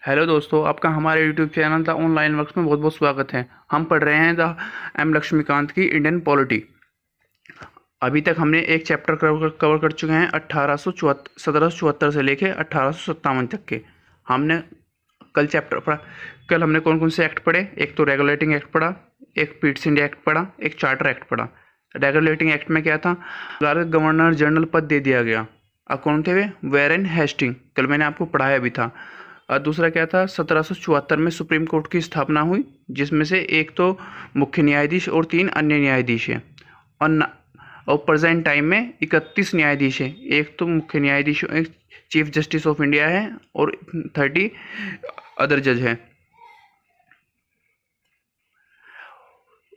Hello दोस्तों, आपका हमारे YouTube channel the online works में बहुत बहुत स्वागत है। हम पढ़ रहे हैं द एम लक्ष्मीकांत की इंडियन पॉलिटी। अभी तक हमने एक चैप्टर कवर कर चुके हैं 1774 से लेके 1857 तक के। हमने कल चैप्टर पढ़ा। कल हमने कौन कौन से एक्ट पढ़े? एक तो रेगुलेटिंग एक्ट पढ़ा, एक पीट्स इंडिया एक्ट पढ़ा, एक चार्टर एक्ट पढ़ा। रेगुलेटिंग एक्ट में क्या था? गवर्नर जनरल पद दे दिया गया। अब कौन थे वे? वेरेन हेस्टिंग। कल मैंने आपको पढ़ाया भी था। और दूसरा क्या था? 1774 में सुप्रीम कोर्ट की स्थापना हुई, जिसमें से एक तो मुख्य न्यायाधीश और 3 अन्य न्यायाधीश हैं। और प्रेजेंट टाइम में 31 न्यायाधीश हैं। एक तो मुख्य न्यायाधीश, एक चीफ जस्टिस ऑफ इंडिया है और 30 अदर जज हैं।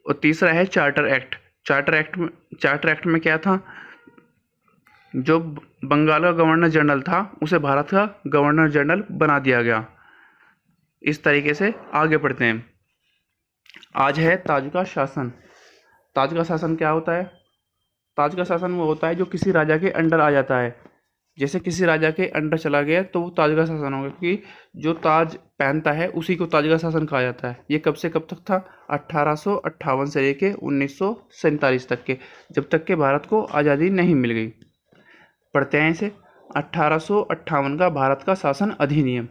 और तीसरा है चार्टर एक्ट। चार्टर एक्ट में क्या था? जो बंगाल का गवर्नर जनरल था उसे भारत का गवर्नर जनरल बना दिया गया। इस तरीके से आगे बढ़ते हैं। आज है ताज का शासन। ताज का शासन क्या होता है? ताज का शासन वो होता है जो किसी राजा के अंडर आ जाता है। जैसे किसी राजा के अंडर चला गया तो वो ताज का शासन होगा, क्योंकि जो ताज पहनता है उसी को ताज का शासन कहा जाता है। ये कब से कब तक था? 1858 से लेके 1947 तक के, जब तक के भारत को आज़ादी नहीं मिल गई। पढ़ते हैं इसे। 1858 का भारत का शासन अधिनियम।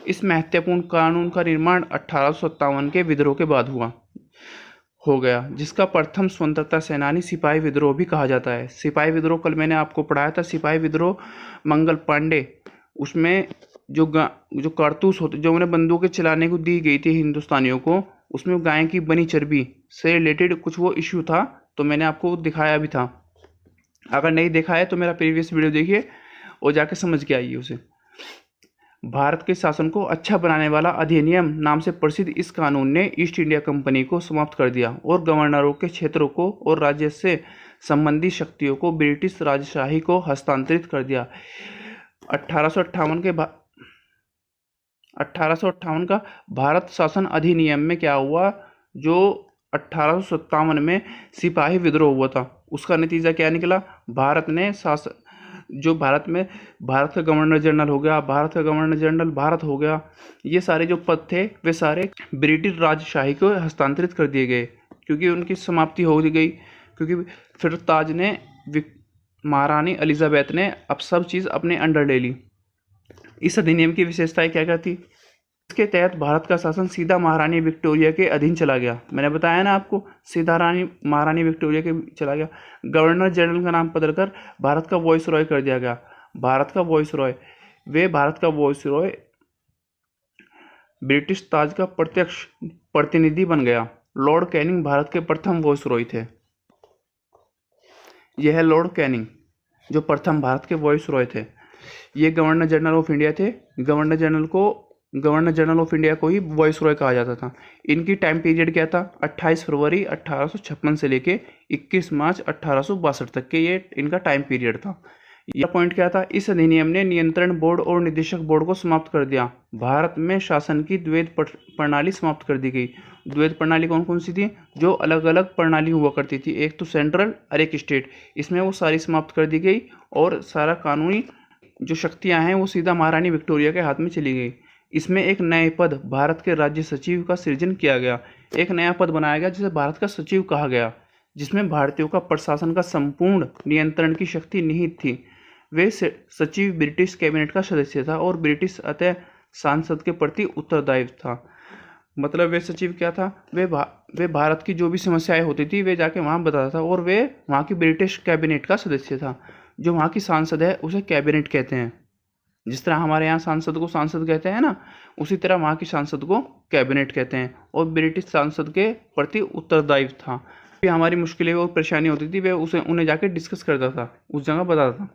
इस महत्वपूर्ण कानून का निर्माण 1857 के विद्रोह के बाद हो गया, जिसका प्रथम स्वतंत्रता सेनानी सिपाही विद्रोह भी कहा जाता है। सिपाही विद्रोह कल मैंने आपको पढ़ाया था। सिपाही विद्रोह मंगल पांडे, उसमें जो कारतूस होते, जो उन्हें बंदूकें चलाने को दी गई थी हिंदुस्तानियों को, उसमें गाय की बनी चर्बी से रिलेटेड कुछ वो इश्यू था, तो मैंने आपको दिखाया भी था। अगर नहीं देखा है तो मेरा प्रीवियस वीडियो देखिए और जाके समझ के आइए उसे। भारत के शासन को अच्छा बनाने वाला अधिनियम नाम से प्रसिद्ध इस कानून ने ईस्ट इंडिया कंपनी को समाप्त कर दिया और गवर्नरों के क्षेत्रों को और राज्य से संबंधित शक्तियों को ब्रिटिश राजशाही को हस्तांतरित कर दिया। 1858 का भारत शासन अधिनियम में क्या हुआ? जो 1857 में सिपाही विद्रोह हुआ था, उसका नतीजा क्या निकला? भारत ने भारत का गवर्नर जनरल हो गया, भारत का गवर्नर जनरल भारत हो गया। ये सारे जो पद थे वे सारे ब्रिटिश राजशाही को हस्तांतरित कर दिए गए, क्योंकि उनकी समाप्ति हो गई। क्योंकि फिर ताज ने, महारानी एलिजाबेथ ने अब सब चीज़ अपने अंडर ले ली। इस अधिनियम की विशेषताएं क्या क्या थी? इसके तहत भारत का शासन सीधा महारानी विक्टोरिया के अधीन चला गया। मैंने बताया ना आपको, सीधा महारानी विक्टोरिया के चला गया। गवर्नर जनरल का नाम बदलकर भारत का वॉइस रॉय कर दिया गया। भारत का वॉइस रॉय ब्रिटिश ताज का प्रत्यक्ष प्रतिनिधि बन गया। लॉर्ड कैनिंग भारत के प्रथम वॉइस रॉय थे। यह है लॉर्ड कैनिंग, जो प्रथम भारत के वॉइस रॉय थे। ये गवर्नर जनरल ऑफ इंडिया थे। गवर्नर जनरल ऑफ इंडिया को ही वॉइस रॉय कहा जाता था। इनकी टाइम पीरियड क्या था? 28 फरवरी 1856 से लेके 21 मार्च 1862 तक के ये इनका टाइम पीरियड था। यह पॉइंट क्या था? इस अधिनियम ने नियंत्रण बोर्ड और निदेशक बोर्ड को समाप्त कर दिया। भारत में शासन की द्वैध प्रणाली समाप्त कर दी गई। द्वैध प्रणाली कौन कौन सी थी? जो अलग अलग प्रणाली हुआ करती थी, एक तो सेंट्रल और एक स्टेट, इसमें वो सारी समाप्त कर दी गई और सारा कानूनी जो शक्तियां हैं वो सीधा महारानी विक्टोरिया के हाथ में चली गई। इसमें एक नए पद, भारत के राज्य सचिव का सृजन किया गया। एक नया पद बनाया गया जिसे भारत का सचिव कहा गया, जिसमें भारतीयों का प्रशासन का संपूर्ण नियंत्रण की शक्ति निहित थी। वे सचिव ब्रिटिश कैबिनेट का सदस्य था और ब्रिटिश अतः सांसद के प्रति उत्तरदायी था। मतलब वे सचिव क्या था? वे भारत की जो भी समस्याएं होती थी वे जाके वहाँ बताता था, और वे वहाँ की ब्रिटिश कैबिनेट का सदस्य था। जो वहाँ की सांसद है उसे कैबिनेट कहते हैं। जिस तरह हमारे यहाँ सांसद को सांसद कहते हैं ना, उसी तरह वहाँ की सांसद को कैबिनेट कहते हैं। और ब्रिटिश सांसद के प्रति उत्तरदायी था। फिर हमारी मुश्किलें और परेशानी होती थी वे उन्हें जाके डिस्कस करता था, उस जगह बताता था।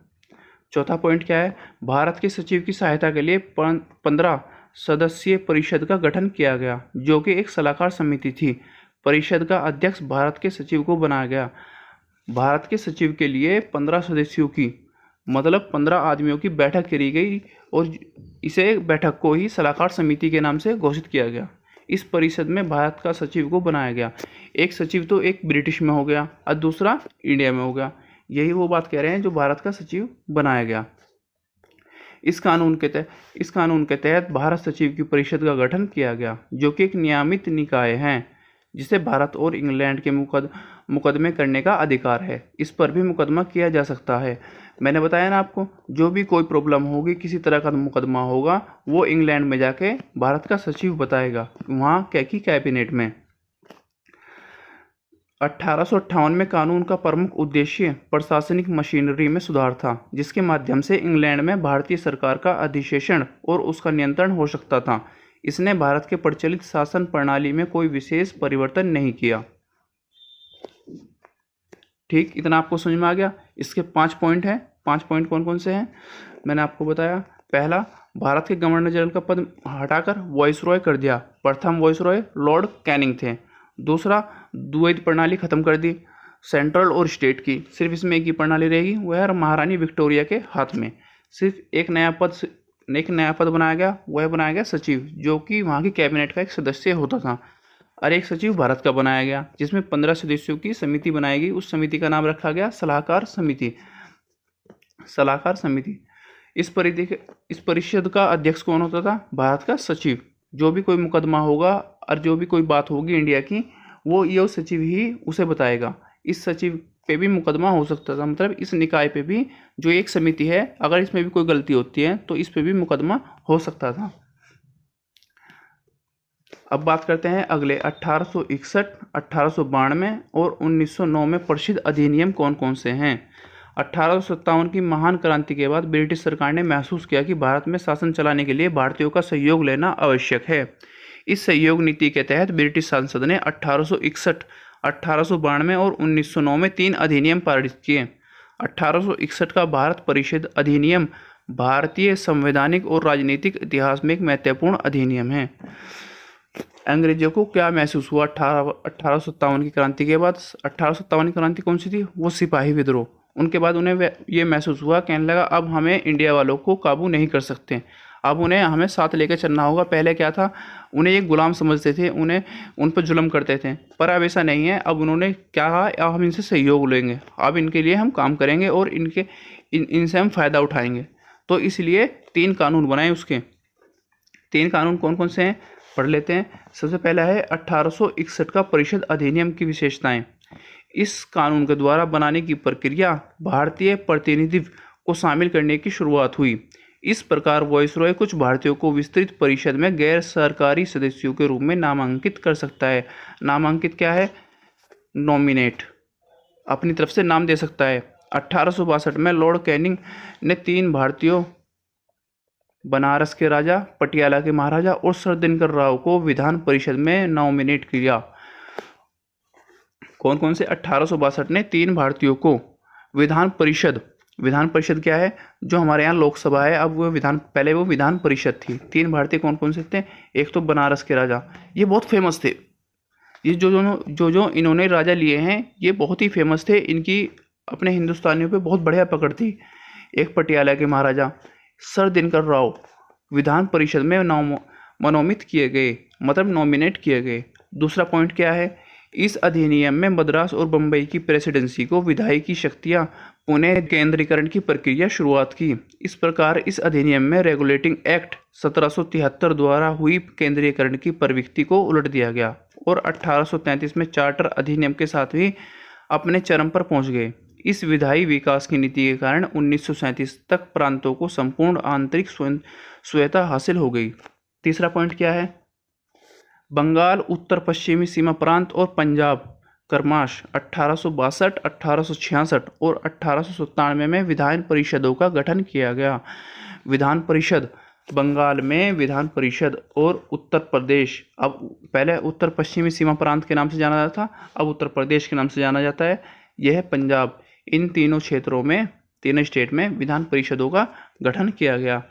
चौथा पॉइंट क्या है? भारत के सचिव की सहायता के लिए 15 सदस्यीय परिषद का गठन किया गया, जो कि एक सलाहकार समिति थी। परिषद का अध्यक्ष भारत के सचिव को बनाया गया। भारत के सचिव के लिए 15 सदस्यों की, मतलब 15 आदमियों की बैठक करी गई और इसे बैठक को ही सलाहकार समिति के नाम से घोषित किया गया। इस परिषद में भारत का सचिव को बनाया गया। एक सचिव तो एक ब्रिटिश में हो गया और दूसरा इंडिया में हो गया। यही वो बात कह रहे हैं जो भारत का सचिव बनाया गया। इस कानून के तहत भारत सचिव की परिषद का गठन किया गया, जो कि एक नियामित निकाय है जिसे भारत और इंग्लैंड के मुकदमे करने का अधिकार है। इस पर भी मुकदमा किया जा सकता है। मैंने बताया ना आपको, जो भी कोई प्रॉब्लम होगी, किसी तरह का मुकदमा होगा, वो इंग्लैंड में जाके भारत का सचिव बताएगा, वहाँ की कैबिनेट में। 1858 में कानून का प्रमुख उद्देश्य प्रशासनिक मशीनरी में सुधार था, जिसके माध्यम से इंग्लैंड में भारतीय सरकार का अधिशेषण और उसका नियंत्रण हो सकता था। इसने भारत के प्रचलित शासन प्रणाली में कोई विशेष परिवर्तन नहीं किया। ठीक, इतना आपको समझ में आ गया। इसके 5 पॉइंट हैं। 5 पॉइंट कौन कौन से हैं मैंने आपको बताया। पहला, भारत के गवर्नर जनरल का पद हटाकर वाइसरॉय कर दिया। प्रथम वाइसरॉय लॉर्ड कैनिंग थे। दूसरा, द्वैध प्रणाली खत्म कर दी, सेंट्रल और स्टेट की। सिर्फ इसमें एक ही प्रणाली रहेगी, वह है महारानी विक्टोरिया के हाथ में। सिर्फ एक नया पद बनाया गया, वह बनाया गया सचिव, जो कि वहाँ की कैबिनेट का एक सदस्य होता था। और एक सचिव भारत का बनाया गया, जिसमें 15 सदस्यों की समिति बनाएगी। उस समिति का नाम रखा गया सलाहकार समिति। इस परिषद का अध्यक्ष कौन होता था? भारत का सचिव। जो भी कोई मुकदमा होगा और जो भी कोई बात होगी इंडिया की, वो ये सचिव ही उसे बताएगा। इस सचिव पे भी मुकदमा हो सकता था, मतलब इस निकाय पे भी, जो एक समिति है, अगर इसमें भी कोई गलती होती है तो इस पे भी मुकदमा हो सकता था। अब बात करते हैं अगले 1861, 1892 और 1909 में प्रसिद्ध अधिनियम कौन कौन से हैं। 1857 की महान क्रांति के बाद ब्रिटिश सरकार ने महसूस किया कि भारत में शासन चलाने के लिए भारतीयों का सहयोग लेना आवश्यक है। इस सहयोग नीति के तहत ब्रिटिश संसद ने 1861, 1892 और 1909 में 3 अधिनियम पारित किए। 1861 का भारत परिषद अधिनियम भारतीय संवैधानिक और राजनीतिक इतिहास में एक महत्वपूर्ण अधिनियम है। अंग्रेजों को क्या महसूस हुआ 1857 की क्रांति के बाद? 1857 की क्रांति कौन सी थी? वो सिपाही विद्रोह। उनके बाद उन्हें ये महसूस हुआ, कहने लगा अब हमें इंडिया वालों को काबू नहीं कर सकते, अब उन्हें हमें साथ लेकर चलना होगा। पहले क्या था, उन्हें एक गुलाम समझते थे, उन पर जुल्म करते थे, पर अब ऐसा नहीं है। अब उन्होंने क्या कहा, अब हम इनसे सहयोग लेंगे, अब इनके लिए हम काम करेंगे और इनसे हम फ़ायदा उठाएंगे। तो इसलिए 3 कानून बनाए। उसके 3 कानून कौन कौन से हैं पढ़ लेते हैं। सबसे पहला है 1861 का परिषद अधिनियम की विशेषताएं। इस कानून के द्वारा बनाने की प्रक्रिया भारतीय प्रतिनिधित्व को शामिल करने की शुरुआत हुई। इस प्रकार वाइसरॉय कुछ भारतीयों को विस्तृत परिषद में गैर सरकारी सदस्यों के रूप में नामांकित कर सकता है। नामांकित क्या है? नॉमिनेट, अपनी तरफ से नाम दे सकता है। 1862 में लॉर्ड कैनिंग ने 3 भारतीयों, बनारस के राजा, पटियाला के महाराजा और सर दिनकर राव को विधान परिषद में नॉमिनेट किया। कौन कौन से? 1862 ने 3 भारतीयों को विधान परिषद क्या है? जो हमारे यहाँ लोकसभा है, अब वो पहले वो विधान परिषद थी। 3 भारतीय कौन कौन से थे? एक तो बनारस के राजा, ये बहुत फेमस थे। ये जो इन्होंने राजा लिए हैं, ये बहुत ही फेमस थे। इनकी अपने हिंदुस्तानियों पे बहुत बढ़िया पकड़ थी। एक पटियाला के महाराजा सर दिनकर राव विधान परिषद में मनोनीत किए गए, मतलब नॉमिनेट किए गए। दूसरा पॉइंट क्या है? इस अधिनियम में मद्रास और बम्बई की प्रेसिडेंसी को विधायी शक्तियां पुनः केंद्रीकरण की प्रक्रिया शुरुआत की। इस प्रकार इस अधिनियम में रेगुलेटिंग एक्ट 1773 द्वारा हुई केंद्रीकरण की प्रवृत्ति को उलट दिया गया और 1833 में चार्टर अधिनियम के साथ ही अपने चरम पर पहुंच गए। इस विधायी विकास की नीति के कारण 1937 तक प्रांतों को संपूर्ण आंतरिक स्वायत्तता हासिल हो गई। तीसरा पॉइंट क्या है? बंगाल, उत्तर पश्चिमी सीमा प्रांत और पंजाब क्रमश 1862, 1866 और 1897 में विधान परिषदों का गठन किया गया। विधान परिषद बंगाल में विधान परिषद और उत्तर प्रदेश, अब पहले उत्तर पश्चिमी सीमा प्रांत के नाम से जाना जाता था, अब उत्तर प्रदेश के नाम से जाना जाता है। यह है पंजाब। इन तीनों क्षेत्रों में, तीनों स्टेट में विधान परिषदों का गठन किया गया।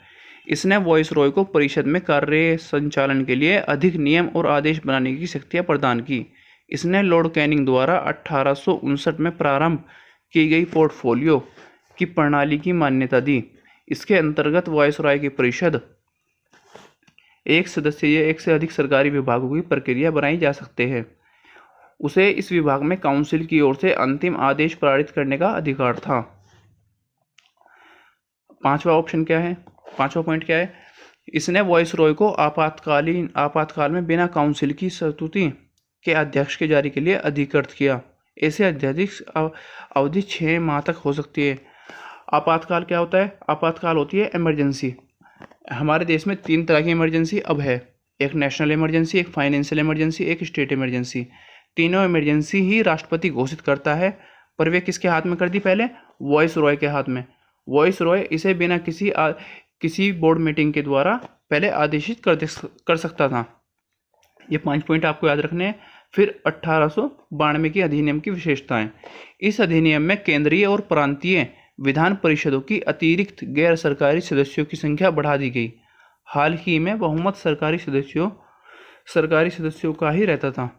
इसने वाइसरॉय को परिषद में कार्य संचालन के लिए अधिक नियम और आदेश बनाने की शक्तियां प्रदान की। इसने लॉर्ड कैनिंग द्वारा 1859 में प्रारंभ की गई पोर्टफोलियो की प्रणाली की मान्यता दी। इसके अंतर्गत वाइसरॉय की परिषद एक सदस्यीय एक से अधिक सरकारी विभागों की प्रक्रिया बनाई जा सकते हैं। उसे इस विभाग में काउंसिल की ओर से अंतिम आदेश पारित करने का अधिकार था। 5वां ऑप्शन क्या है? 5वां पॉइंट क्या है, इसने वॉइस रॉय को आपातकाल में बिना काउंसिल की स्वीकृति के अध्यक्ष के जारी के लिए अधिकृत किया। ऐसे अध्यादेश अवधि 6 माह तक हो सकती है। आपातकाल क्या होता है? आपातकाल होती है इमरजेंसी। हमारे देश में 3 तरह की इमरजेंसी अब है, एक नेशनल इमरजेंसी, एक फाइनेंशियल इमरजेंसी, एक स्टेट इमरजेंसी। तीनों इमरजेंसी ही राष्ट्रपति घोषित करता है, पर वे किसके हाथ में कर दी पहले? वॉइस रॉय के हाथ में। वॉइस रॉय इसे बिना किसी बोर्ड मीटिंग के द्वारा पहले आदेशित कर सकता था। ये 5 पॉइंट आपको याद रखने हैं। फिर 1892 की अधिनियम की विशेषताएं। इस अधिनियम में केंद्रीय और प्रांतीय विधान परिषदों की अतिरिक्त गैर सरकारी सदस्यों की संख्या बढ़ा दी गई। हाल ही में बहुमत सरकारी सदस्यों का ही रहता था।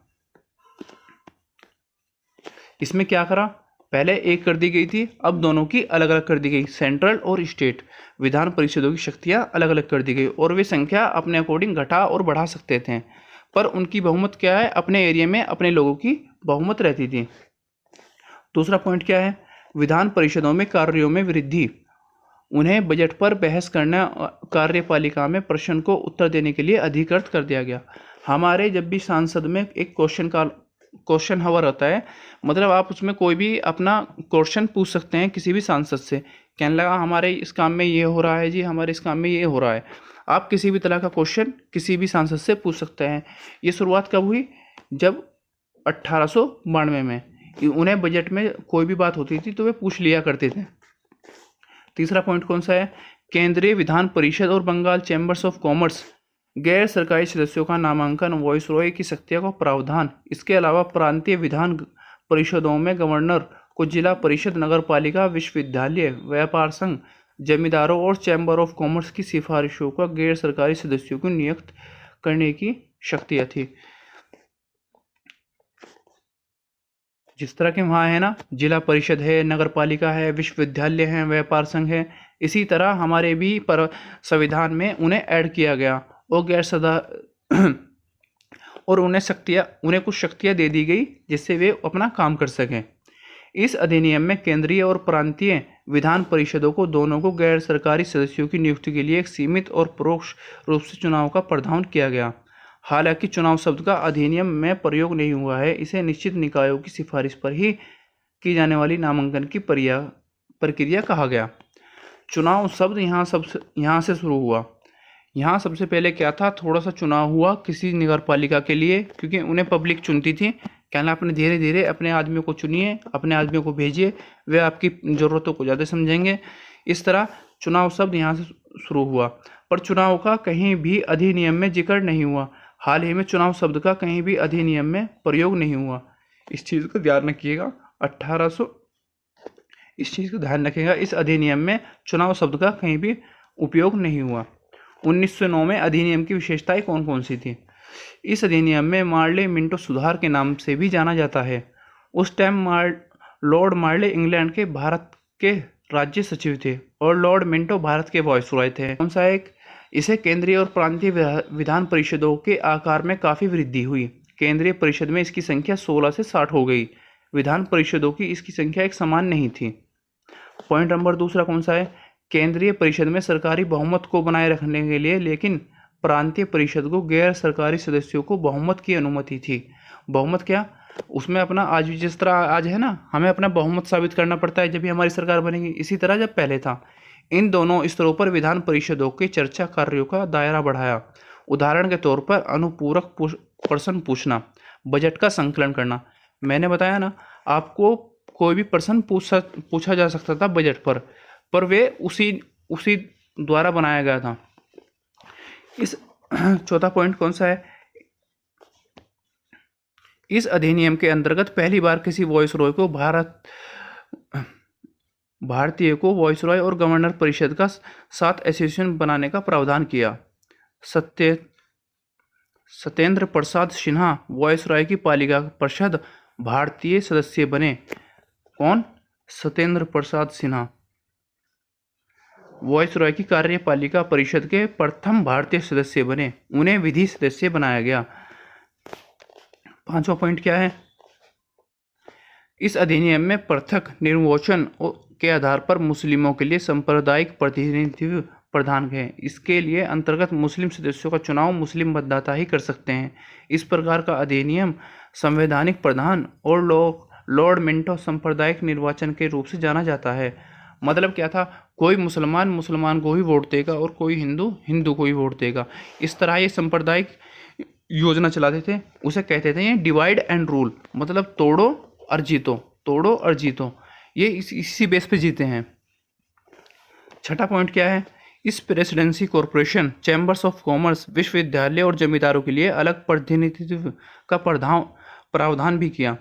इसमें क्या करा? पहले एक कर दी गई थी, अब दोनों की अलग अलग कर दी गई। सेंट्रल और स्टेट विधान परिषदों की शक्तियां अलग अलग कर दी गई और वे संख्या अपने अकॉर्डिंग घटा और बढ़ा सकते थे, पर उनकी बहुमत क्या है? अपने एरिया में अपने लोगों की बहुमत रहती थी। दूसरा पॉइंट क्या है? विधान परिषदों में कार्यों में वृद्धि। उन्हें बजट पर बहस करना, कार्यपालिका में प्रश्न को उत्तर देने के लिए अधिकृत कर दिया गया। हमारे जब भी सांसद में एक क्वेश्चन हावर होता है, मतलब आप उसमें कोई भी अपना क्वेश्चन पूछ सकते हैं किसी भी सांसद से। कहने लगा हमारे इस काम में ये हो रहा है जी, हमारे इस काम में ये हो रहा है। आप किसी भी तरह का क्वेश्चन किसी भी सांसद से पूछ सकते हैं। ये शुरुआत कब हुई? जब 1892 में। उन्हें बजट में कोई भी बात होती थी तो वे पूछ लिया करते थे। तीसरा पॉइंट कौन सा है? केंद्रीय विधान परिषद और बंगाल चैम्बर्स ऑफ कॉमर्स गैर सरकारी सदस्यों का नामांकन, वॉइस रॉय की शक्तियों का प्रावधान। इसके अलावा प्रांतीय विधान परिषदों में गवर्नर को जिला परिषद, नगर पालिका, विश्वविद्यालय, व्यापार संघ, जमींदारों और चैम्बर ऑफ कॉमर्स की सिफारिशों का गैर सरकारी सदस्यों को नियुक्त करने की शक्तियां थी। जिस तरह के वहाँ है ना, जिला परिषद है, नगर पालिका है, विश्वविद्यालय है, व्यापार संघ है, इसी तरह हमारे भी पर संविधान में उन्हें ऐड किया गया और गैर सदा और उन्हें कुछ शक्तियाँ दे दी गई जिससे वे अपना काम कर सकें। इस अधिनियम में केंद्रीय और प्रांतीय विधान परिषदों को दोनों को गैर सरकारी सदस्यों की नियुक्ति के लिए एक सीमित और परोक्ष रूप से चुनाव का प्रावधान किया गया। हालांकि चुनाव शब्द का अधिनियम में प्रयोग नहीं हुआ है, इसे निश्चित निकायों की सिफारिश पर ही की जाने वाली नामांकन की प्रक्रिया कहा गया। चुनाव शब्द यहाँ से शुरू हुआ। यहाँ सबसे पहले क्या था? थोड़ा सा चुनाव हुआ किसी नगर पालिका के लिए, क्योंकि उन्हें पब्लिक चुनती थी। कहना अपने धीरे धीरे अपने आदमियों को चुनिए, अपने आदमियों को भेजिए, वे आपकी ज़रूरतों को ज़्यादा समझेंगे। इस तरह चुनाव शब्द यहाँ से शुरू हुआ, पर चुनाव का कहीं भी अधिनियम में जिक्र नहीं हुआ। हाल ही में चुनाव शब्द का कहीं भी अधिनियम में प्रयोग नहीं हुआ। इस चीज़ को ध्यान रखिएगा। इस चीज़ को ध्यान रखिएगा, इस अधिनियम में चुनाव शब्द का कहीं भी उपयोग नहीं हुआ। 1909 में अधिनियम की विशेषताएं कौन कौन सी थी? इस अधिनियम में मार्ले मिंटो सुधार के नाम से भी जाना जाता है। उस टाइम लॉर्ड मार्ले इंग्लैंड के भारत के राज्य सचिव थे और लॉर्ड मिंटो भारत के वॉइसरॉय थे। कौन सा एक? इसे केंद्रीय और प्रांतीय विधान परिषदों के आकार में काफ़ी वृद्धि हुई। केंद्रीय परिषद में इसकी संख्या 16 से 60 हो गई। विधान परिषदों की इसकी संख्या एक समान नहीं थी। पॉइंट नंबर दूसरा कौन सा है? केंद्रीय परिषद में सरकारी बहुमत को बनाए रखने के लिए, लेकिन प्रांतीय परिषद को गैर सरकारी सदस्यों को बहुमत की अनुमति थी। बहुमत क्या? उसमें अपना आज भी जिस तरह आज है ना, हमें अपना बहुमत साबित करना पड़ता है जब भी हमारी सरकार बनेगी, इसी तरह जब पहले था। इन दोनों स्तरों पर विधान परिषदों के चर्चा कार्यों का दायरा बढ़ाया। उदाहरण के तौर पर अनुपूरक प्रश्न पूछना, बजट का संकलन करना। मैंने बताया ना आपको, कोई भी प्रश्न पूछा जा सकता था बजट पर वे उसी द्वारा बनाया गया था। इस चौथा पॉइंट कौन सा है? इस अधिनियम के अंतर्गत पहली बार किसी वॉइसरॉय को भारतीय को वॉइसरॉय और गवर्नर परिषद का साथ एसोसिएशन बनाने का प्रावधान किया। सत्येंद्र प्रसाद सिन्हा वॉइसरॉय की पालिका परिषद भारतीय सदस्य बने। कौन? सत्येंद्र प्रसाद सिन्हा वॉइसरॉय की कार्यपालिका परिषद के प्रथम भारतीय सदस्य बने। उन्हें विधि सदस्य बनाया गया। पांचवा पॉइंट क्या है? इस अधिनियम में पृथक निर्वाचन के आधार पर मुस्लिमों के लिए सांप्रदायिक प्रतिनिधित्व प्रधान है। इसके लिए अंतर्गत मुस्लिम सदस्यों का चुनाव मुस्लिम मतदाता ही कर सकते हैं। इस प्रकार का अधिनियम संवैधानिक प्रधान और लॉर्ड मिंटो सांप्रदायिक निर्वाचन के रूप से जाना जाता है। मतलब क्या था, कोई मुसलमान मुसलमान को ही वोट देगा और कोई हिंदू हिंदू को ही वोट देगा। इस तरह ये सांप्रदायिक योजना चलाते थे। उसे कहते थे ये डिवाइड एंड रूल, मतलब तोड़ो और जीतो, तोड़ो और जीतो। ये इसी बेस पे जीते हैं। छठा पॉइंट क्या है, इस presidency corporation, chambers of commerce, विश्वविद्यालय और जमींदारों के लिए अलग प्रतिनिधित्व का प्रावधान भी किया।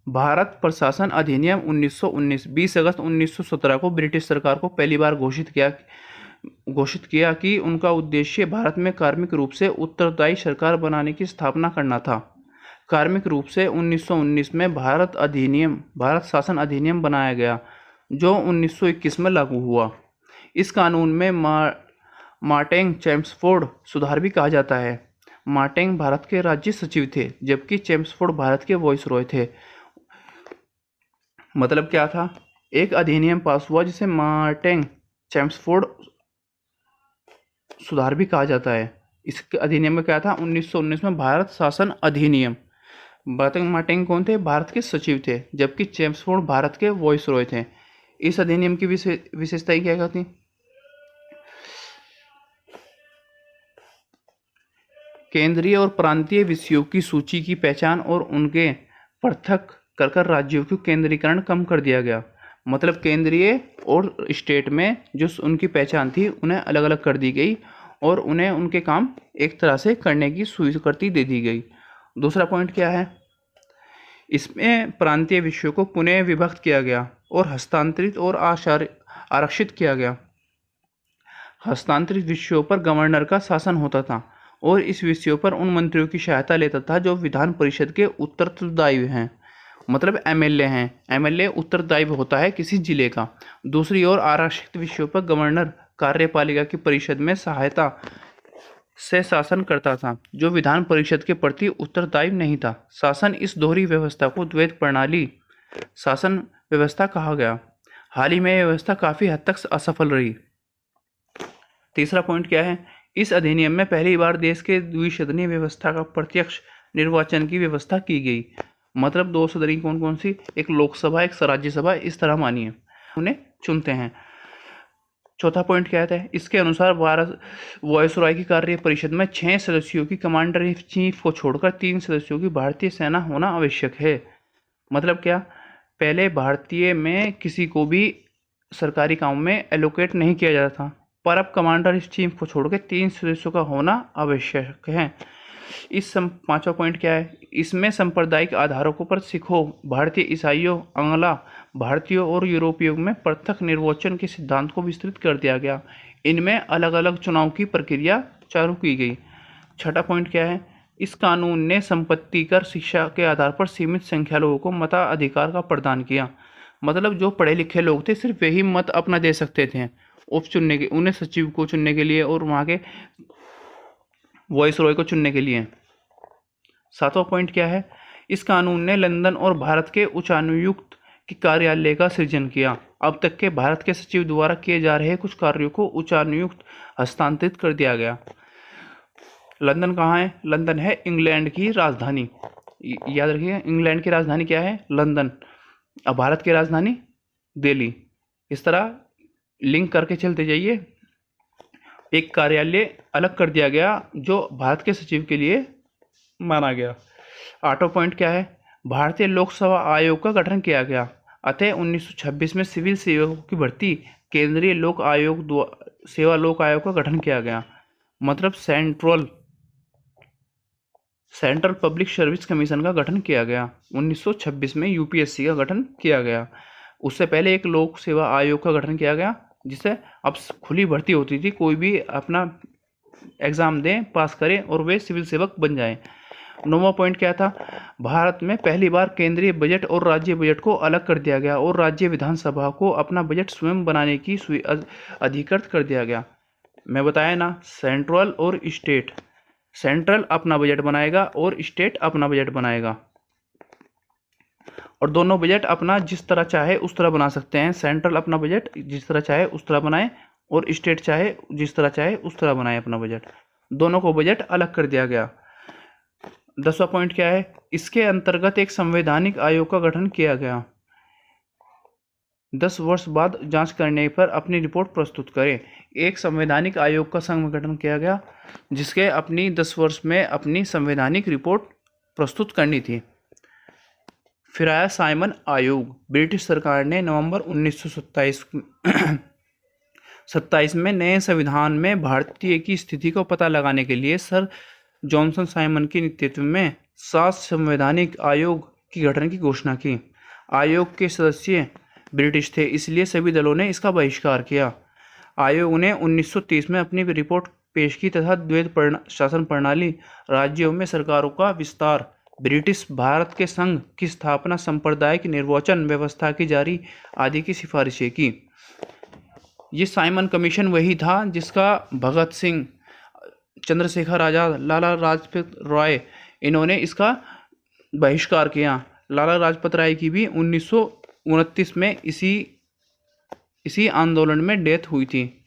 भारत प्रशासन अधिनियम 1919 20 अगस्त 1917 को ब्रिटिश सरकार को पहली बार घोषित किया कि उनका उद्देश्य भारत में कार्मिक रूप से उत्तरदायी सरकार बनाने की स्थापना करना था। कार्मिक रूप से 1919 में भारत शासन अधिनियम बनाया गया, जो 1921 में लागू हुआ। इस कानून में मार्टिन चेम्सफोर्ड सुधार भी कहा जाता है। मार्टिन भारत के राज्य सचिव थे, जबकि चेम्सफोर्ड भारत के वाइसरॉय थे। मतलब क्या था, एक अधिनियम पास हुआ जिसे मार्टिन चेम्सफोर्ड सुधार भी कहा जाता है। इस अधिनियम में क्या था, 1919 में भारत शासन अधिनियम। मार्टिन कौन थे, भारत के सचिव थे, जबकि चेम्सफोर्ड भारत के वाइसरॉय थे। इस अधिनियम की विशेषताएं क्या थी, केंद्रीय और प्रांतीय विषयों की सूची की पहचान और उनके पृथक कर राज्यों के केंद्रीकरण कम कर दिया गया। मतलब केंद्रीय और स्टेट में जो उनकी पहचान थी उन्हें अलग अलग कर दी गई और उन्हें उनके काम एक तरह से करने की स्वीकृति दे दी गई। दूसरा पॉइंट क्या है, इसमें प्रांतीय विषयों को पुनः विभक्त किया गया और हस्तांतरित और आरक्षित किया गया। हस्तांतरित विषयों पर गवर्नर का शासन होता था और इस विषयों पर उन मंत्रियों की सहायता लेता था जो विधान परिषद के उत्तरदायी हैं। मतलब एमएलए हैं। एमएलए उत्तरदायी होता है किसी जिले का। दूसरी ओर आरक्षित विषयों पर गवर्नर कार्यपालिका की परिषद में सहायता से शासन करता था, जो विधान परिषद के प्रति उत्तरदायी नहीं था। शासन इस दोहरी व्यवस्था को द्वैत प्रणाली शासन व्यवस्था कहा गया। हाल ही में यह व्यवस्था काफी हद तक असफल रही। तीसरा पॉइंट क्या है, इस अधिनियम में पहली बार देश के द्विसदनीय व्यवस्था का प्रत्यक्ष निर्वाचन की व्यवस्था की गई। मतलब दो सदनी कौन कौन सी, एक लोकसभा एक राज्यसभा, इस तरह मानिए उन्हें चुनते हैं। चौथा पॉइंट क्या है, इसके अनुसार भारत वायसरॉय की कार्य परिषद में 6 सदस्यों की कमांडर इन चीफ को छोड़कर 3 सदस्यों की भारतीय सेना होना आवश्यक है। मतलब क्या, पहले भारतीय में किसी को भी सरकारी काम में एलोकेट नहीं किया जाता था, पर अब कमांडर इन चीफ को छोड़कर 3 सदस्यों का होना आवश्यक है। पांचवा पॉइंट क्या है, इसमें सांप्रदायिक आधारों पर सिखों, भारतीय ईसाइयों, आंग्ला भारतीयों और यूरोपियों में पृथक निर्वाचन के सिद्धांत को विस्तृत कर दिया गया। इनमें अलग अलग चुनाव की प्रक्रिया चालू की गई। छठा पॉइंट क्या है, इस कानून ने संपत्ति कर शिक्षा के आधार पर सीमित संख्या लोगों को मताधिकार का प्रदान किया। मतलब जो पढ़े लिखे लोग थे सिर्फ वही मत अपना दे सकते थे चुनने के, उन्हें सचिव को चुनने के लिए और वहाँ के वाइसरॉय को चुनने के लिए। सातवां पॉइंट क्या है, इस कानून ने लंदन और भारत के उच्चायुक्त के कार्यालय का सृजन किया। अब तक के भारत के सचिव द्वारा किए जा रहे कुछ कार्यों को उच्चायुक्त हस्तांतरित कर दिया गया। लंदन कहाँ है, लंदन है इंग्लैंड की राजधानी। याद रखिए, इंग्लैंड की राजधानी क्या है, लंदन। अब भारत की राजधानी दिल्ली। इस तरह लिंक करके चलते जाइए। एक कार्यालय अलग कर दिया गया जो भारत के सचिव के लिए माना गया। आठवां पॉइंट क्या है, भारतीय लोकसेवा आयोग का गठन किया गया। अतः 1926 में सिविल सेवकों की भर्ती केंद्रीय सेवा लोक आयोग का गठन किया गया। मतलब सेंट्रल पब्लिक सर्विस कमीशन का गठन किया गया। 1926 में यूपीएससी का गठन किया गया। उससे पहले एक लोक सेवा आयोग का गठन किया गया, जिससे अब खुली भर्ती होती थी, कोई भी अपना एग्जाम दें, पास करें और वे सिविल सेवक बन जाएं। 9वां पॉइंट क्या था, भारत में पहली बार केंद्रीय बजट और राज्य बजट को अलग कर दिया गया और राज्य विधानसभा को अपना बजट स्वयं बनाने की अधिकृत कर दिया गया। मैं बताया ना, सेंट्रल और स्टेट, सेंट्रल अपना बजट बनाएगा और स्टेट अपना बजट बनाएगा, और दोनों बजट अपना जिस तरह चाहे उस तरह बना सकते हैं। सेंट्रल अपना बजट जिस तरह चाहे उस तरह बनाए और स्टेट चाहे जिस तरह चाहे उस तरह बनाए अपना बजट। दोनों को बजट अलग कर दिया गया। 10वां पॉइंट क्या है, इसके अंतर्गत एक संवैधानिक आयोग का गठन किया गया। 10 वर्ष बाद जांच करने पर अपनी रिपोर्ट प्रस्तुत करें। एक संवैधानिक आयोग का संगठन किया गया जिसके अपनी 10 वर्ष में अपनी संवैधानिक रिपोर्ट प्रस्तुत करनी थी। फिर आया साइमन आयोग। ब्रिटिश सरकार ने नवंबर 1927 में नए संविधान में भारतीय की स्थिति को पता लगाने के लिए सर जॉनसन साइमन के नेतृत्व में 7 संवैधानिक आयोग की गठन की घोषणा की। आयोग के सदस्य ब्रिटिश थे, इसलिए सभी दलों ने इसका बहिष्कार किया। आयोग ने 1930 में अपनी रिपोर्ट पेश की तथा द्वैध शासन प्रणाली, राज्यों में सरकारों का विस्तार, ब्रिटिश भारत के संघ की स्थापना, सांप्रदायिक निर्वाचन व्यवस्था की जारी आदि की सिफारिशें की। ये साइमन कमीशन वही था जिसका भगत सिंह, चंद्रशेखर आजाद, लाला लाजपत राय, इन्होंने इसका बहिष्कार किया। लाला लाजपत राय की भी 1929 में इसी आंदोलन में डेथ हुई थी।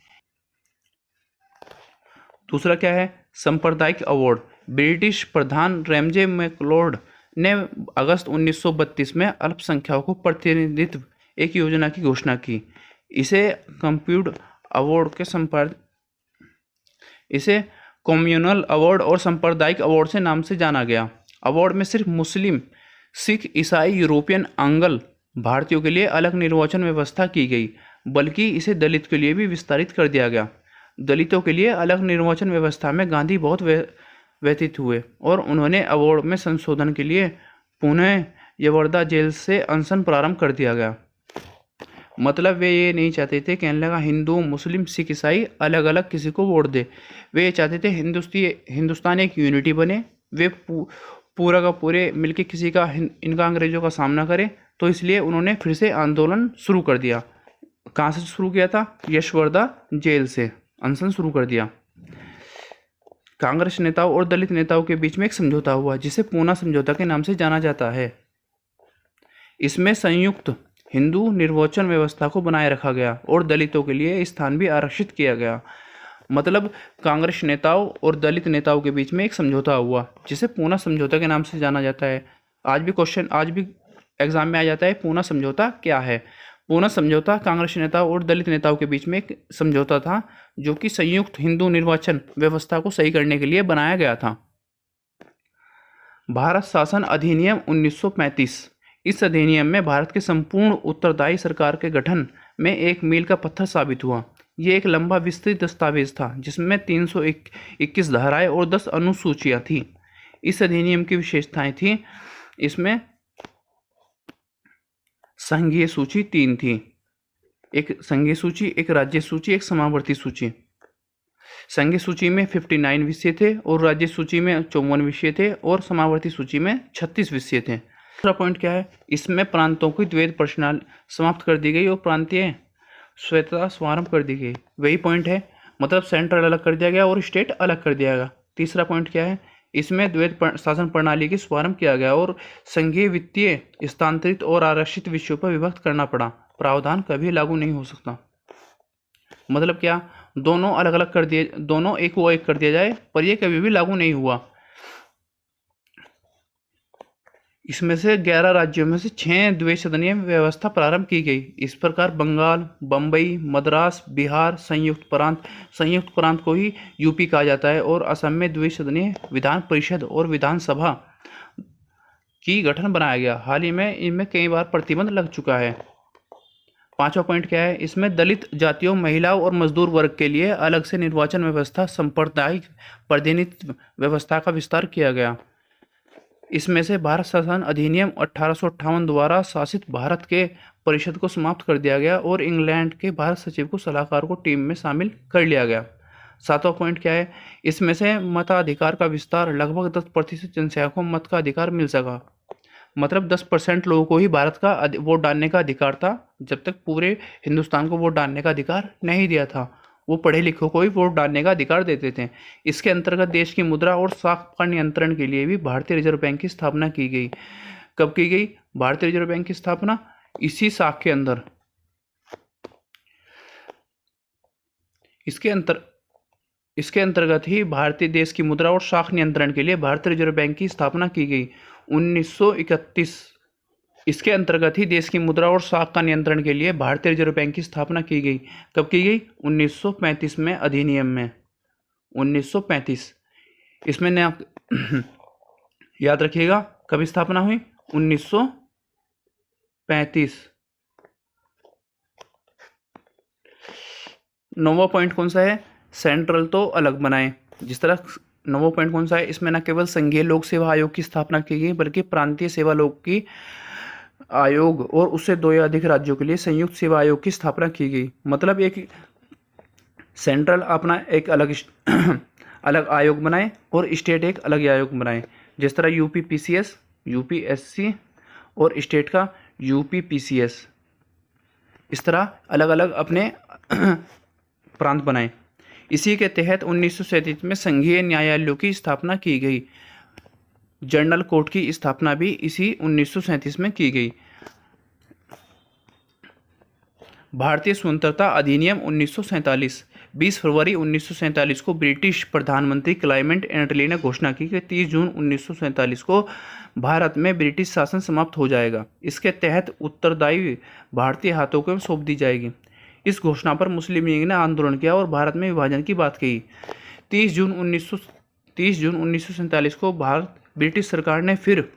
दूसरा क्या है, सांप्रदायिक अवार्ड। ब्रिटिश प्रधान रैमजे मैकलोड ने अगस्त 1932 में अल्पसंख्यकों को प्रतिनिधित्व एक योजना की घोषणा की। इसे कम्युनल अवार्ड और सांप्रदायिक अवार्ड से नाम से जाना गया। अवार्ड में सिर्फ मुस्लिम, सिख, ईसाई, यूरोपियन, आंग्ल भारतीयों के लिए अलग निर्वाचन व्यवस्था की गई, बल्कि इसे दलित के लिए भी विस्तारित कर दिया गया। दलितों के लिए अलग निर्वाचन व्यवस्था में गांधी बहुत व्यतीत हुए और उन्होंने अवार्ड में संशोधन के लिए पुणे यवर्दा जेल से अनशन प्रारंभ कर दिया गया। मतलब वे ये नहीं चाहते थे, कहने लगा हिंदू, मुस्लिम, सिख, ईसाई अलग अलग किसी को वोट दे। वे ये चाहते थे हिंदुस्तान एक यूनिटी बने, वे पूरा का पूरे मिलके किसी का इनका अंग्रेजों का सामना करें। तो इसलिए उन्होंने फिर से आंदोलन शुरू कर दिया। कहाँ से शुरू किया था? यशवर्दा जेल से अनशन शुरू कर दिया। कांग्रेस नेताओं और दलित नेताओं के बीच में एक समझौता हुआ जिसे पूना समझौता के नाम से जाना जाता है। इसमें संयुक्त हिंदू निर्वाचन व्यवस्था को बनाए रखा गया और दलितों के लिए स्थान भी आरक्षित किया गया। मतलब कांग्रेस नेताओं और दलित नेताओं के बीच में एक समझौता हुआ जिसे पूना समझौता के नाम से जाना जाता है। आज भी एग्जाम में आ जाता है, पूना समझौता क्या है। पूना समझौता कांग्रेस नेताओं और दलित नेताओं के बीच में एक समझौता था जो कि संयुक्त हिंदू निर्वाचन व्यवस्था को सही करने के लिए बनाया गया था। भारत शासन अधिनियम 1935। इस अधिनियम में भारत के संपूर्ण उत्तरदायी सरकार के गठन में एक मील का पत्थर साबित हुआ। ये एक लंबा विस्तृत दस्तावेज था जिसमें 321 धाराएं और 10 अनुसूचियां थी। इस अधिनियम की विशेषताएं थी, इसमें संघीय सूची 3 थी, एक संघीय सूची, एक राज्य सूची, एक समावर्ती सूची। संघीय सूची में 59 विषय थे और राज्य सूची में 54 विषय थे और समावर्ती सूची में 36 विषय थे। दूसरा पॉइंट क्या है, इसमें प्रांतों की द्वैध प्रणाली समाप्त कर दी गई और प्रांतीय स्वायत्तता स्वारंभ कर दी गई। वही पॉइंट है, मतलब सेंट्रल अलग कर दिया गया और स्टेट अलग कर दिया गया। तीसरा पॉइंट क्या है, इसमें द्वैध शासन प्रणाली की स्वारंभ किया गया और संघीय वित्तीय स्थानांतरित और आरक्षित विषयों पर विभक्त करना पड़ा। प्रावधान कभी लागू नहीं हो सकता। मतलब क्या, दोनों अलग अलग कर दिए, दोनों एक वो एक कर दिया जाए, पर यह कभी भी लागू नहीं हुआ। इसमें से 11 राज्यों में से 6 द्विसदनीय व्यवस्था प्रारंभ की गई। इस प्रकार बंगाल, बम्बई, मद्रास, बिहार, संयुक्त प्रांत को ही यूपी कहा जाता है और असम में द्विसदनीय विधान परिषद और विधानसभा की गठन बनाया गया। हाल ही में इनमें कई बार प्रतिबंध लग चुका है। 5वां पॉइंट क्या है, इसमें दलित जातियों, महिलाओं और मजदूर वर्ग के लिए अलग से निर्वाचन व्यवस्था, सांप्रदायिक प्रतिनिधित्व व्यवस्था का विस्तार किया गया। इसमें से भारत शासन अधिनियम 1858 द्वारा शासित भारत के परिषद को समाप्त कर दिया गया और इंग्लैंड के भारत सचिव को सलाहकार को टीम में शामिल कर लिया गया। 7वां पॉइंट क्या है, इसमें से मताधिकार का विस्तार, लगभग 10% जनसंख्या को मत का अधिकार मिल सका। मतलब 10% लोगों को ही भारत का वोट डालने का अधिकार था, जब तक पूरे हिंदुस्तान को वोट डालने का अधिकार नहीं दिया था। वो पढ़े लिखों को ही वोट डालने का अधिकार देते थे। इसके अंतर्गत देश की मुद्रा और साख का नियंत्रण के लिए भी भारतीय रिजर्व बैंक की स्थापना की गई। कब की गई भारतीय रिजर्व बैंक की स्थापना? इसी साख के अंदर। इसके अंतर्गत ही भारतीय देश की मुद्रा और शाख नियंत्रण के लिए भारतीय रिजर्व बैंक की स्थापना की गई 1931। इसके अंतर्गत ही देश की मुद्रा और शाख का नियंत्रण के लिए भारतीय रिजर्व बैंक की स्थापना की गई। कब की गई? 1935 में, अधिनियम में 1935। इसमें नया याद रखिएगा कब स्थापना हुई? 1935। 9वां पॉइंट कौन सा है? सेंट्रल तो अलग बनाए। जिस तरह 9वां पॉइंट कौन सा है? इसमें न केवल संघीय लोक सेवा आयोग की स्थापना की गई बल्कि प्रांतीय सेवा लोक की आयोग और उससे 2 या अधिक राज्यों के लिए संयुक्त सेवा आयोग की स्थापना की गई। मतलब एक सेंट्रल अपना एक अलग अलग आयोग बनाए और स्टेट एक अलग आयोग बनाए। जिस तरह यूपीपीसीएस, यूपीएससी और स्टेट का यूपीपीसीएस, इस तरह अलग अलग अपने प्रांत बनाए। इसी के तहत 1937 में संघीय न्यायालयों की स्थापना की गई। जनरल कोर्ट की स्थापना भी इसी 1937 में की गई। भारतीय स्वतंत्रता अधिनियम 1947। 20 फरवरी 1947 को ब्रिटिश प्रधानमंत्री क्लाइमेट एटली ने घोषणा की कि 30 जून 1947 को भारत में ब्रिटिश शासन समाप्त हो जाएगा। इसके तहत उत्तरदायी भारतीय हाथों को सौंप दी जाएगी। इस घोषणा पर मुस्लिम लीग ने आंदोलन किया और भारत में विभाजन की बात कही। 30 जून 1947 को भारत ब्रिटिश सरकार ने फिर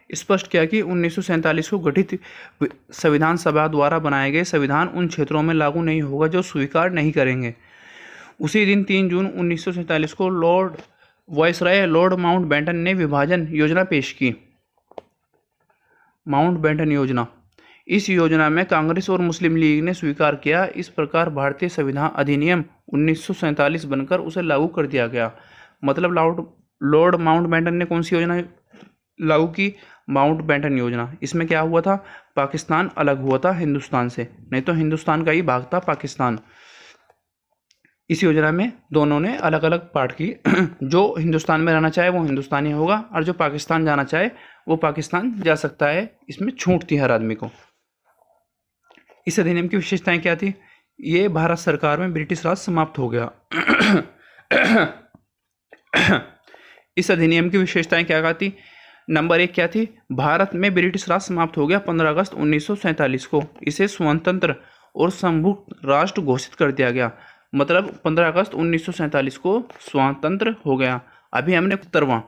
स्पष्ट किया कि 1947 को गठित संविधान सभा द्वारा बनाए गए संविधान उन क्षेत्रों में लागू नहीं होगा जो स्वीकार नहीं करेंगे। उसी दिन 3 जून 1947 को लॉर्ड वायसराय लॉर्ड माउंटबेटन ने विभाजन योजना पेश की। माउंटबेटन योजना। इस योजना में कांग्रेस और मुस्लिम लीग ने स्वीकार किया। इस प्रकार भारतीय संविधान अधिनियम 1947 बनकर उसे लागू कर दिया गया। मतलब लॉर्ड माउंटबेटन ने कौन सी योजना लागू की? माउंटबेटन योजना। इसमें क्या हुआ था? पाकिस्तान अलग हुआ था हिंदुस्तान से, नहीं तो हिंदुस्तान का ही भाग था पाकिस्तान। इस योजना में दोनों ने अलग अलग पार्ट की। जो हिंदुस्तान में रहना चाहे वो हिंदुस्तानी होगा और जो पाकिस्तान जाना चाहे वो पाकिस्तान जा सकता है। इसमें छूट थी हर आदमी को। इस अधिनियम की विशेषताएं क्या थी? ये भारत सरकार में ब्रिटिश राज समाप्त हो गया। इस अधिनियम की विशेषताएं क्या थी? नंबर 1 क्या थी? भारत में ब्रिटिश राज समाप्त हो गया 15 अगस्त 1947 को। इसे स्वतंत्र और संभुक्त राष्ट्र घोषित कर दिया गया। मतलब 15 अगस्त 1947 को स्वतंत्र हो गया। अभी हमने 75वां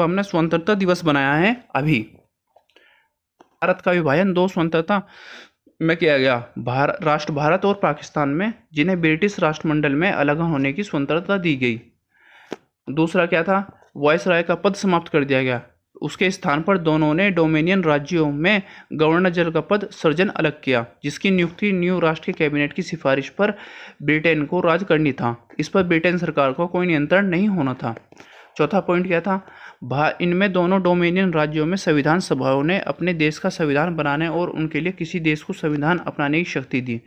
हमने स्वतंत्रता दिवस बनाया है। अभी भारत का विभाजन 2 स्वतंत्रता में किया गया, राष्ट्र भारत और पाकिस्तान में, जिन्हें ब्रिटिश राष्ट्रमंडल में अलग होने की स्वतंत्रता दी गई। दूसरा क्या था? वायसराय का पद समाप्त कर दिया गया। उसके स्थान पर दोनों ने डोमिनियन राज्यों में गवर्नर जनरल का पद सृजन अलग किया, जिसकी नियुक्ति न्यू राष्ट्र के कैबिनेट की सिफारिश पर ब्रिटेन को राज करनी था। इस पर ब्रिटेन सरकार को कोई नियंत्रण नहीं होना था। चौथा पॉइंट क्या था? इनमें दोनों डोमिनियन राज्यों में संविधान सभाओं ने अपने देश का संविधान बनाने और उनके लिए किसी देश को संविधान अपनाने की शक्ति दी।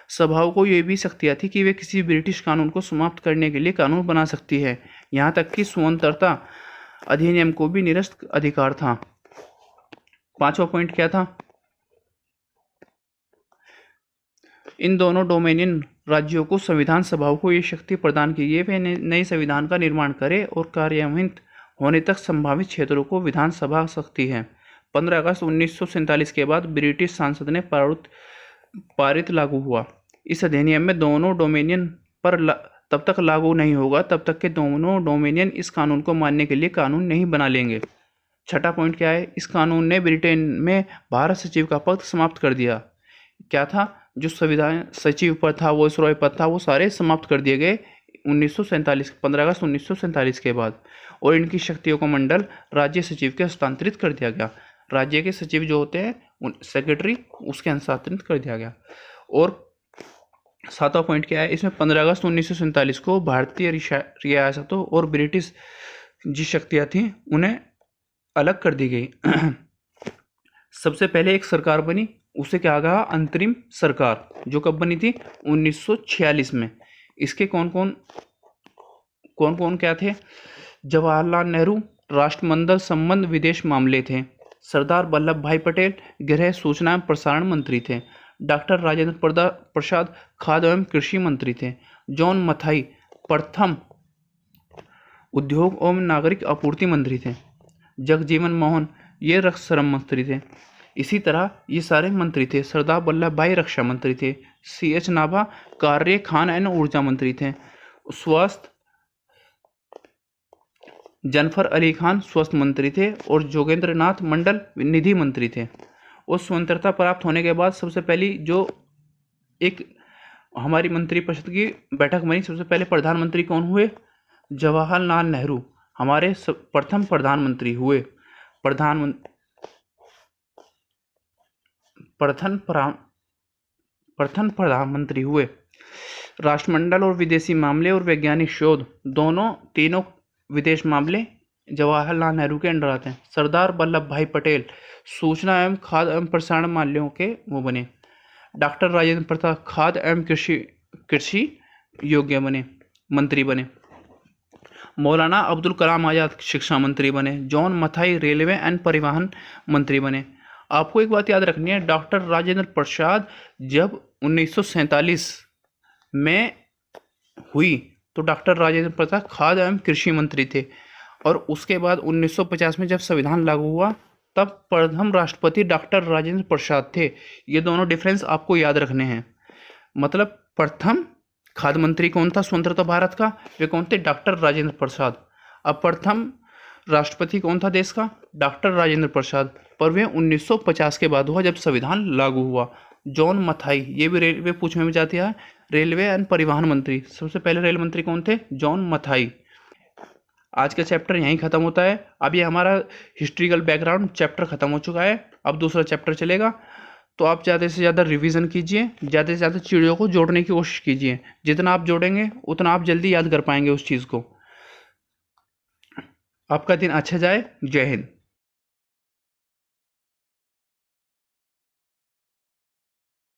सभाओं को ये भी शक्तियाँ थी कि वे किसी ब्रिटिश कानून को समाप्त करने के लिए कानून बना सकती है। यहाँ तक कि स्वतंत्रता अधिनियम को भी निरस्त अधिकार था। 5वां पॉइंट क्या था? इन दोनों डोमिनियन राज्यों को संविधान सभाओं को ये शक्ति प्रदान की गई वे नए संविधान का निर्माण करे और कार्यान्वित होने तक संभावित क्षेत्रों को विधानसभा सकती है। 15 अगस्त 1947 के बाद ब्रिटिश संसद ने पारित लागू हुआ। इस अधिनियम में दोनों डोमिनियन पर तब तक लागू नहीं होगा तब तक के दोनों डोमिनियन इस कानून को मानने के लिए कानून नहीं बना लेंगे। छठा पॉइंट क्या है? इस कानून ने ब्रिटेन में भारत सचिव का पद समाप्त कर दिया। क्या था? जो संविधान सचिव पद था, वायसरॉय पद था, वो सारे समाप्त कर दिए गए 1947 15 अगस्त 1947 के बाद, और इनकी शक्तियों का मंडल राज्य सचिव के हस्तांतरित कर दिया गया। राज्य के सचिव जो होते हैं सेक्रेटरी, उसके हस्तांतरित कर दिया गया। और 7वां पॉइंट क्या है? इसमें 15 अगस्त 1947 को भारतीय रियासतों और ब्रिटिश जी शक्तियाँ थीं उन्हें अलग कर दी गई। सबसे पहले एक सरकार बनी, उसे क्या कहा? अंतरिम सरकार, जो कब बनी थी? 1946 में। इसके कौन कौन क्या थे? जवाहरलाल नेहरू राष्ट्रमंडल संबंध विदेश मामले थे। सरदार वल्लभ भाई पटेल गृह सूचना एवं प्रसारण मंत्री थे। डॉक्टर राजेंद्र प्रसाद खाद्य एवं कृषि मंत्री थे। जॉन मथाई प्रथम उद्योग एवं नागरिक आपूर्ति मंत्री थे। जगजीवन मोहन ये रक्षा श्रम मंत्री थे। इसी तरह ये सारे मंत्री थे। सरदार वल्लभ भाई रक्षा मंत्री थे। CH नाभा कार्य खान एवं ऊर्जा मंत्री थे। स्वास्थ्य जनफर अली खान स्वास्थ्य मंत्री थे और जोगेंद्र नाथ मंडल निधि मंत्री थे। और स्वतंत्रता प्राप्त होने के बाद सबसे पहली जो एक हमारी मंत्रिपरिषद की बैठक बनी, सबसे पहले प्रधानमंत्री कौन हुए? जवाहरलाल नेहरू हमारे प्रथम प्रधानमंत्री हुए। प्रथम प्रधानमंत्री हुए। राष्ट्रमंडल और विदेशी मामले और वैज्ञानिक शोध तीनों विदेश मामले जवाहरलाल नेहरू के अंडर आते हैं। सरदार वल्लभ भाई पटेल सूचना एवं खाद्य एवं प्रसारण मामलों के वो बने। डॉक्टर राजेंद्र प्रसाद खाद्य एवं कृषि योग्य मंत्री बने। मौलाना अब्दुल कलाम आजाद शिक्षा मंत्री बने। जॉन मथाई रेलवे एंड परिवहन मंत्री बने। आपको एक बात याद रखनी है, डॉक्टर राजेंद्र प्रसाद जब 1947 में हुई तो डॉक्टर राजेंद्र प्रसाद खाद्य एवं कृषि मंत्री थे और उसके बाद 1950 में जब संविधान लागू हुआ तब प्रथम राष्ट्रपति डॉक्टर राजेंद्र प्रसाद थे। ये दोनों डिफरेंस आपको याद रखने हैं। मतलब प्रथम खाद्य मंत्री कौन था स्वतंत्रता भारत का? वे कौन थे? डॉक्टर राजेंद्र प्रसाद। अब प्रथम राष्ट्रपति कौन था देश का? डॉक्टर राजेंद्र प्रसाद। पर वे 1950 के बाद हुआ जब संविधान लागू हुआ। जॉन मथाई ये भी रेलवे पूछने में जाती है, रेलवे एंड परिवहन मंत्री। सबसे पहले रेल मंत्री कौन थे? जॉन मथाई। आज का चैप्टर यहीं खत्म होता है। अब ये हमारा हिस्ट्रिकल बैकग्राउंड चैप्टर खत्म हो चुका है। अब दूसरा चैप्टर चलेगा, तो आप ज़्यादा से ज़्यादा रिवीजन कीजिए, ज़्यादा से ज़्यादा चीज़ों को जोड़ने की कोशिश कीजिए। जितना आप जोड़ेंगे उतना आप जल्दी याद कर पाएंगे उस चीज़ को। आपका दिन अच्छा जाए। जय हिंद।